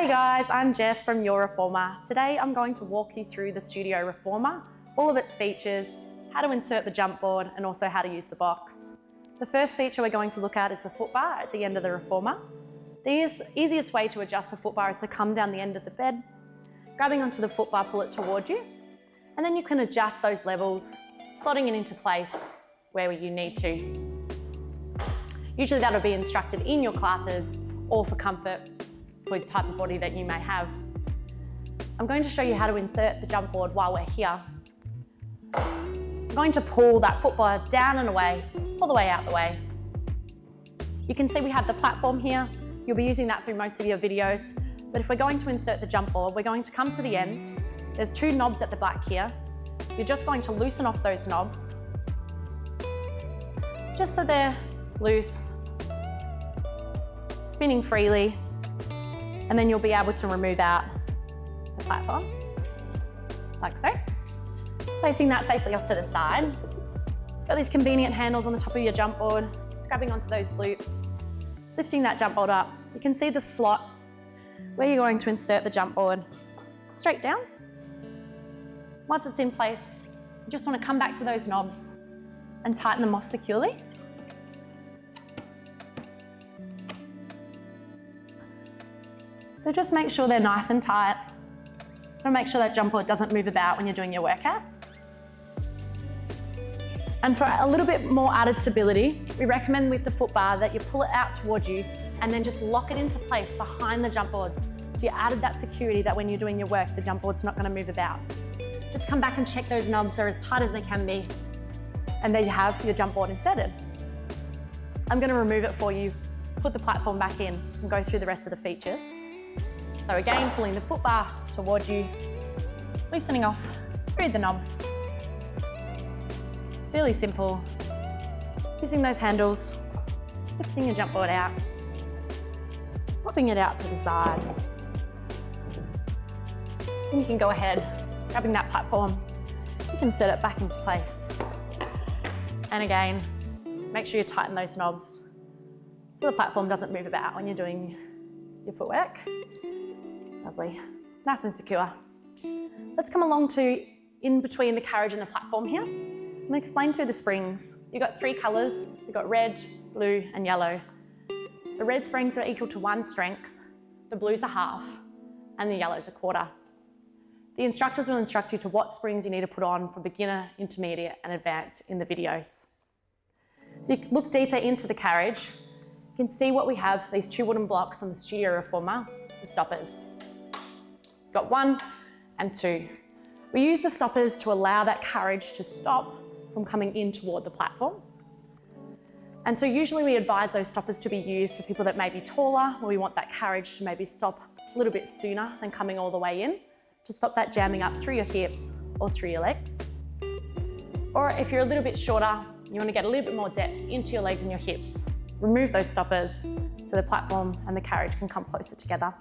Hey guys, I'm Jess from Your Reformer. Today I'm going to walk you through the Studio Reformer, all of its features, how to insert the jump board, and also how to use the box. The first feature we're going to look at is the foot bar at the end of the Reformer. The easiest way to adjust the foot bar is to come down the end of the bed, grabbing onto the foot bar, pull it toward you, and then you can adjust those levels, slotting it into place where you need to. Usually that'll be instructed in your classes or for comfort for the type of body that you may have. I'm going to show you how to insert the jump board while we're here. I'm going to pull that foot bar down and away, all the way out the way. You can see we have the platform here. You'll be using that through most of your videos, but if we're going to insert the jump board, we're going to come to the end. There's two knobs at the back here. You're just going to loosen off those knobs, just so they're loose, spinning freely, and then you'll be able to remove out the platform, like so. Placing that safely off to the side. Got these convenient handles on the top of your jump board, just grabbing onto those loops, lifting that jump board up. You can see the slot where you're going to insert the jump board straight down. Once it's in place, you just want to come back to those knobs and tighten them off securely. So just make sure they're nice and tight. You want to make sure that jump board doesn't move about when you're doing your workout. And for a little bit more added stability, we recommend with the foot bar that you pull it out towards you and then just lock it into place behind the jump board. So you added that security that when you're doing your work, the jump board's not going to move about. Just come back and check those knobs are as tight as they can be. And there you have your jump board inserted. I'm going to remove it for you, put the platform back in, and go through the rest of the features. So again, pulling the foot bar towards you, loosening off through the knobs. Really simple. Using those handles, lifting your jump board out, popping it out to the side. Then you can go ahead, grabbing that platform, you can set it back into place. And again, make sure you tighten those knobs so the platform doesn't move about when you're doing your footwork. Lovely, nice and secure. Let's come along to in between the carriage and the platform here. I'm going to explain through the springs. You've got three colours. You've got red, blue and yellow. The red springs are equal to 1 strength, the blues are half, and the yellows a quarter. The instructors will instruct you to what springs you need to put on for beginner, intermediate and advanced in the videos. So you look deeper into the carriage, you can see what we have, these 2 wooden blocks on the Studio Reformer, the stoppers. Got 1 and 2. We use the stoppers to allow that carriage to stop from coming in toward the platform. And so usually we advise those stoppers to be used for people that may be taller, or we want that carriage to maybe stop a little bit sooner than coming all the way in, to stop that jamming up through your hips or through your legs. Or if you're a little bit shorter, you want to get a little bit more depth into your legs and your hips, remove those stoppers so the platform and the carriage can come closer together.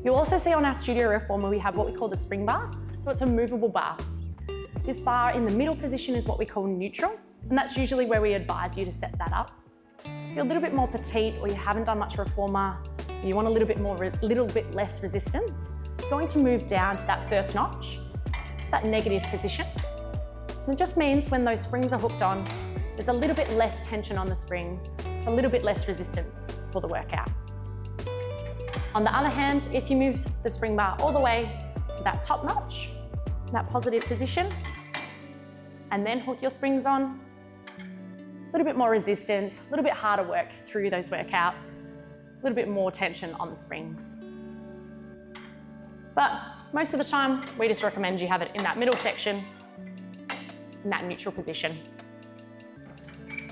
You'll also see on our Studio Reformer we have what we call the spring bar, so it's a movable bar. This bar in the middle position is what we call neutral, and that's usually where we advise you to set that up. If you're a little bit more petite or you haven't done much Reformer, you want a little bit less resistance, you're going to move down to that first notch. It's that negative position. And it just means when those springs are hooked on, there's a little bit less tension on the springs, a little bit less resistance for the workout. On the other hand, if you move the spring bar all the way to that top notch, that positive position, and then hook your springs on, a little bit more resistance, a little bit harder work through those workouts, a little bit more tension on the springs. But most of the time, we just recommend you have it in that middle section, in that neutral position.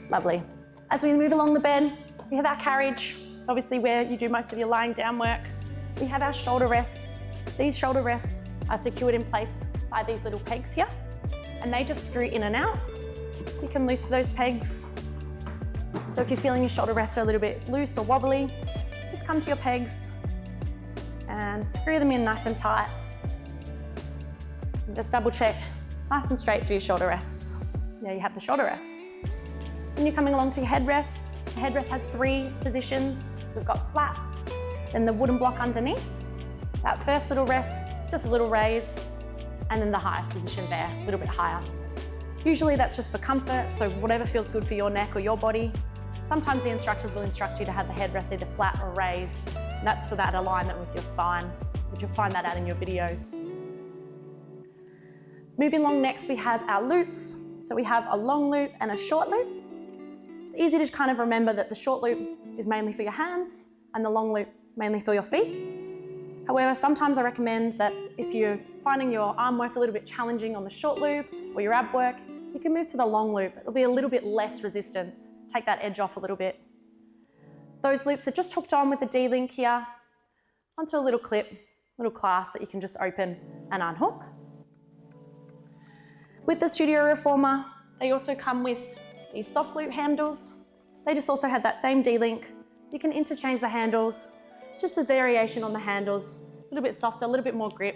Lovely. As we move along the bed, we have our carriage, obviously where you do most of your lying down work. We have our shoulder rests. These shoulder rests are secured in place by these little pegs here, and they just screw in and out, so you can loosen those pegs. So if you're feeling your shoulder rests are a little bit loose or wobbly, just come to your pegs and screw them in nice and tight. And just double check, nice and straight through your shoulder rests. There you have the shoulder rests. Then you're coming along to your headrest. The headrest has 3 positions. We've got flat, then the wooden block underneath. That first little rest, just a little raise, and then the highest position there, a little bit higher. Usually that's just for comfort, so whatever feels good for your neck or your body. Sometimes the instructors will instruct you to have the headrest either flat or raised, and that's for that alignment with your spine, but you'll find that out in your videos. Moving along next, we have our loops. So we have a long loop and a short loop. It's easy to kind of remember that the short loop is mainly for your hands and the long loop mainly for your feet. However, sometimes I recommend that if you're finding your arm work a little bit challenging on the short loop or your ab work, you can move to the long loop. It'll be a little bit less resistance. Take that edge off a little bit. Those loops are just hooked on with the D-link here onto a little clip, little clasp that you can just open and unhook. With the Studio Reformer, they also come with these soft loop handles. They just also have that same D-link. You can interchange the handles. It's just a variation on the handles, a little bit softer, a little bit more grip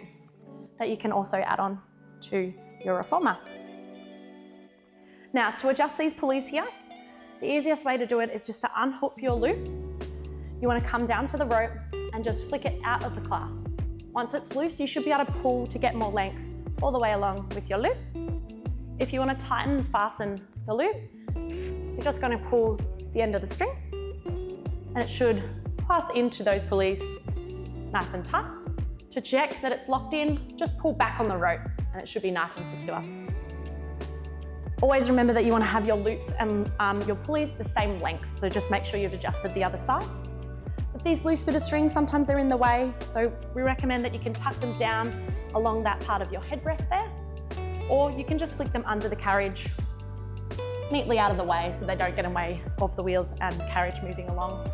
that you can also add on to your Reformer. Now, to adjust these pulleys here, the easiest way to do it is just to unhook your loop. You want to come down to the rope and just flick it out of the clasp. Once it's loose, you should be able to pull to get more length all the way along with your loop. If you want to tighten and fasten the loop, you're just going to pull the end of the string and it should pass into those pulleys nice and tight. To check that it's locked in, just pull back on the rope and it should be nice and secure. Always remember that you want to have your loops and your pulleys the same length, so just make sure you've adjusted the other side. With these loose bit of strings, sometimes they're in the way, so we recommend that you can tuck them down along that part of your headrest there, or you can just flick them under the carriage, neatly out of the way so they don't get in the way of the wheels and carriage moving along.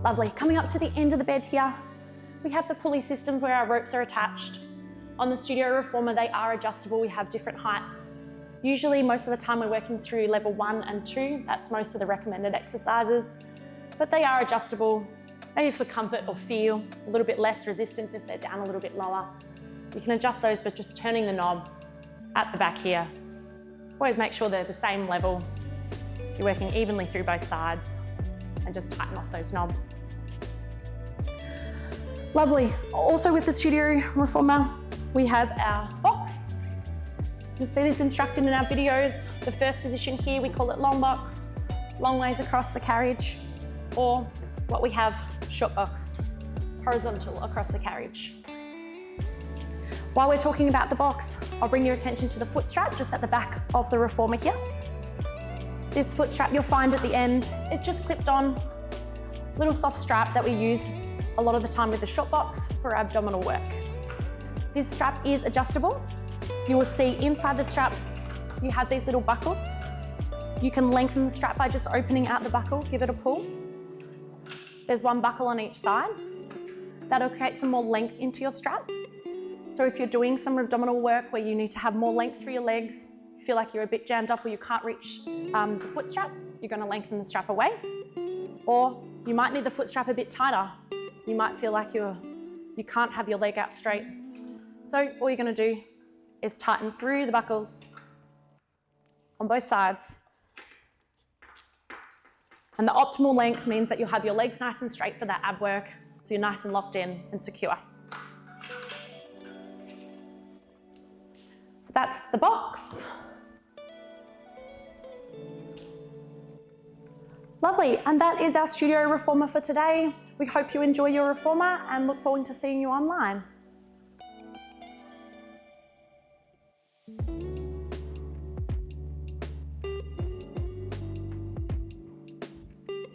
Lovely. Coming up to the end of the bed here, we have the pulley systems where our ropes are attached. On the Studio Reformer, they are adjustable. We have different heights. Usually, most of the time we're working through level 1 and 2. That's most of the recommended exercises, but they are adjustable, maybe for comfort or feel, a little bit less resistance if they're down a little bit lower. You can adjust those by just turning the knob at the back here. Always make sure they're the same level, so you're working evenly through both sides, and just tighten off those knobs. Lovely. Also with the Studio Reformer, we have our box. You'll see this instructed in our videos. The first position here, we call it long box, long ways across the carriage, or what we have, short box, horizontal across the carriage. While we're talking about the box, I'll bring your attention to the foot strap just at the back of the Reformer here. This foot strap you'll find at the end, it's just clipped on, little soft strap that we use a lot of the time with the short box for abdominal work. This strap is adjustable. You will see inside the strap, you have these little buckles. You can lengthen the strap by just opening out the buckle, give it a pull. There's one buckle on each side. That'll create some more length into your strap. So if you're doing some abdominal work where you need to have more length through your legs, you feel like you're a bit jammed up or you can't reach the foot strap, you're going to lengthen the strap away. Or you might need the foot strap a bit tighter. You might feel like you can't have your leg out straight. So all you're going to do is tighten through the buckles on both sides. And the optimal length means that you'll have your legs nice and straight for that ab work, so you're nice and locked in and secure. So that's the box. Lovely, and that is our Studio Reformer for today. We hope you enjoy your Reformer and look forward to seeing you online.